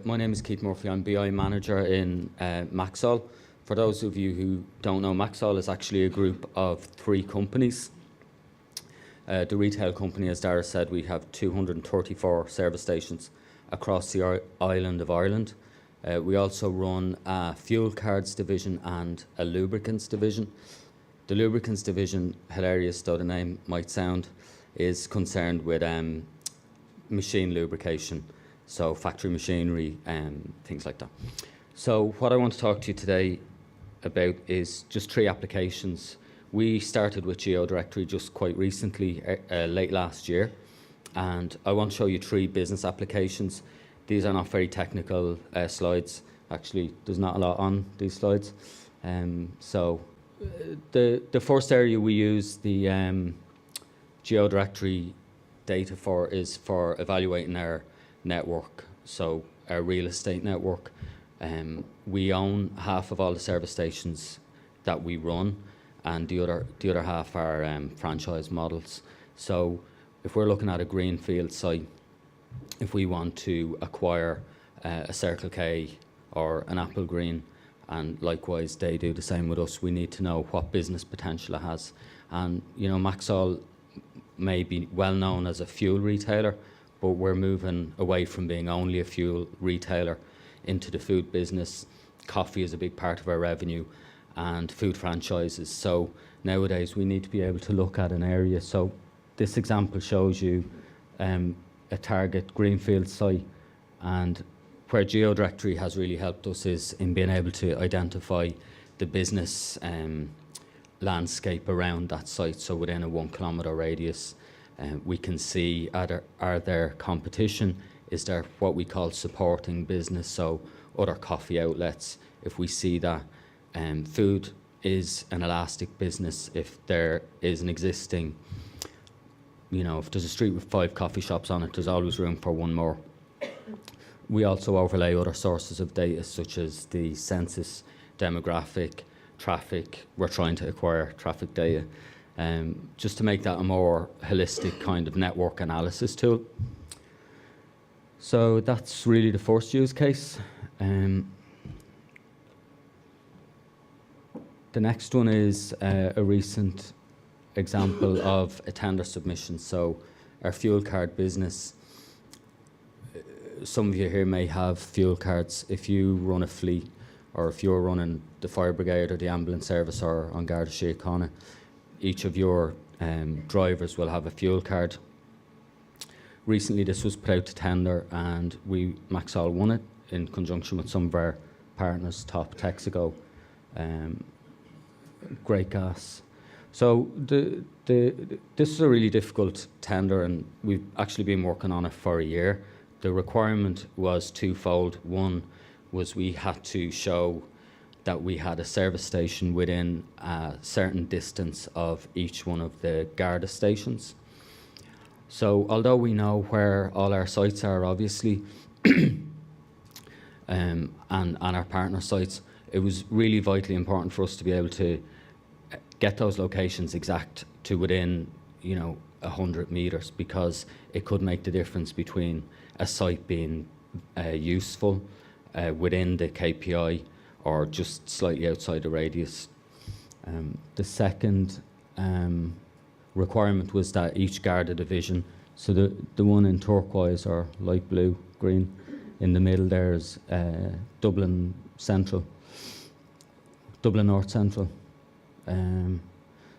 My name is Keith Murphy. I'm BI manager in Maxol. For those of you who don't know, Maxol is actually a group of 3 companies. The retail company, as Dara said, we have 234 service stations across the island of Ireland. We also run a fuel cards division and a lubricants division. The lubricants division, hilarious though the name might sound, is concerned with machine lubrication. So factory machinery and things like that. So what I want to talk to you today about is just 3 applications. We started with GeoDirectory just quite recently, late last year, and I want to show you 3 business applications. These are not very technical slides. Actually, there's not a lot on these slides. The first area we use the GeoDirectory data for is for evaluating our network, so our real estate network. We own half of all the service stations that we run, and the other half are franchise models. So if we're looking at a greenfield site, if we want to acquire a Circle K or an Apple Green, and likewise they do the same with us, we need to know what business potential it has. And you know, Maxol may be well known as a fuel retailer, but we're moving away from being only a fuel retailer into the food business. Coffee is a big part of our revenue, and food franchises. So nowadays we need to be able to look at an area. So this example shows you a target greenfield site, and where GeoDirectory has really helped us is in being able to identify the business landscape around that site. So within a 1 kilometre radius, we can see are there competition, is there what we call supporting business, so other coffee outlets. If we see that food is an elastic business, if there is an existing, you know, if there's a street with 5 coffee shops on it, there's always room for 1 more. We also overlay other sources of data such as the census, demographic, traffic. We're trying to acquire traffic data, just to make that a more holistic kind of network analysis tool. So that's really the first use case. The next one is a recent example of a tender submission. So our fuel card business, some of you here may have fuel cards. If you run a fleet, or if you're running the fire brigade or the ambulance service or on Garda Síochána, each of your drivers will have a fuel card. Recently this was put out to tender, and Maxol won it in conjunction with some of our partners, Top, Texaco, Great Gas. So this is a really difficult tender, and we've actually been working on it for a year. The requirement was twofold. One was we had to show that we had a service station within a certain distance of each one of the Garda stations. So although we know where all our sites are, obviously, and our partner sites, it was really vitally important for us to be able to get those locations exact to within, you know, 100 metres, because it could make the difference between a site being useful within the KPI or just slightly outside the radius. The second requirement was that each Garda division, so the one in turquoise or light blue, green, in the middle there is Dublin Central, Dublin North Central.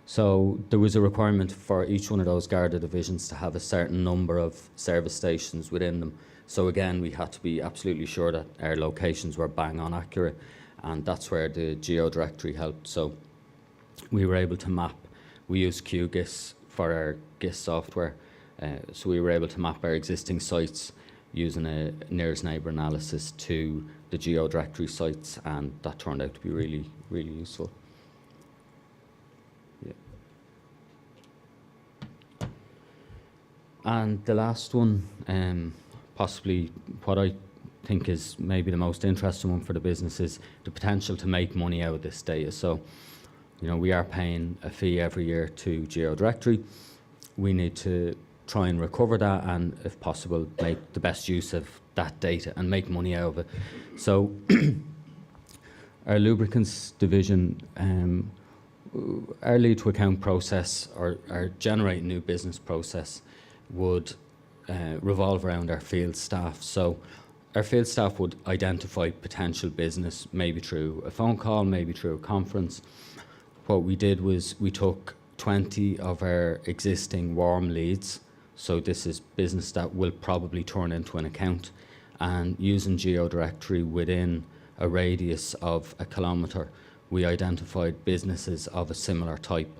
So there was a requirement for each one of those Garda divisions to have a certain number of service stations within them. So again, we had to be absolutely sure that our locations were bang on accurate, and that's where the GeoDirectory helped. So we were able to map. We use QGIS for our GIS software, so we were able to map our existing sites using a nearest neighbour analysis to the GeoDirectory sites, and that turned out to be really, really useful. Yeah. And the last one, possibly what I think is maybe the most interesting one for the business, is the potential to make money out of this data. So, you know, we are paying a fee every year to GeoDirectory. We need to try and recover that, and if possible, make the best use of that data and make money out of it. So our lubricants division, our lead to account process, or our generate new business process, would revolve around our field staff. So our field staff would identify potential business, maybe through a phone call, maybe through a conference. What we did was we took 20 of our existing warm leads, so this is business that will probably turn into an account, and using geodirectory within a radius of 1 kilometre, we identified businesses of a similar type.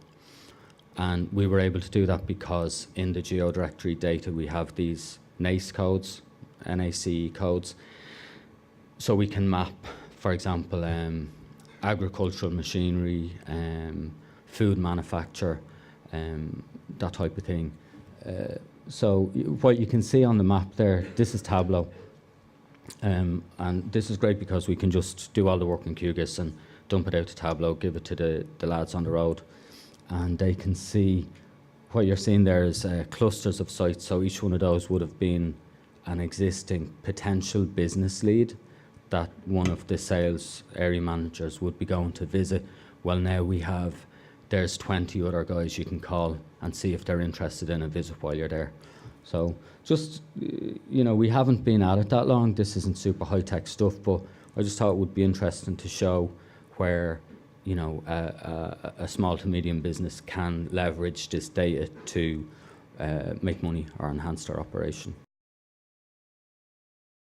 And we were able to do that because in the geodirectory data we have these NACE codes, NACE codes, so we can map, for example, agricultural machinery, food manufacture, that type of thing. So what you can see on the map there, this is Tableau, and this is great because we can just do all the work in QGIS and dump it out to Tableau, give it to the lads on the road, and they can see. What you're seeing there is clusters of sites, so each one of those would have been an existing potential business lead that one of the sales area managers would be going to visit. Well, now there's 20 other guys you can call and see if they're interested in a visit while you're there. So just, we haven't been at it that long. This isn't super high-tech stuff, but I just thought it would be interesting to show where, a small to medium business can leverage this data to make money or enhance their operation.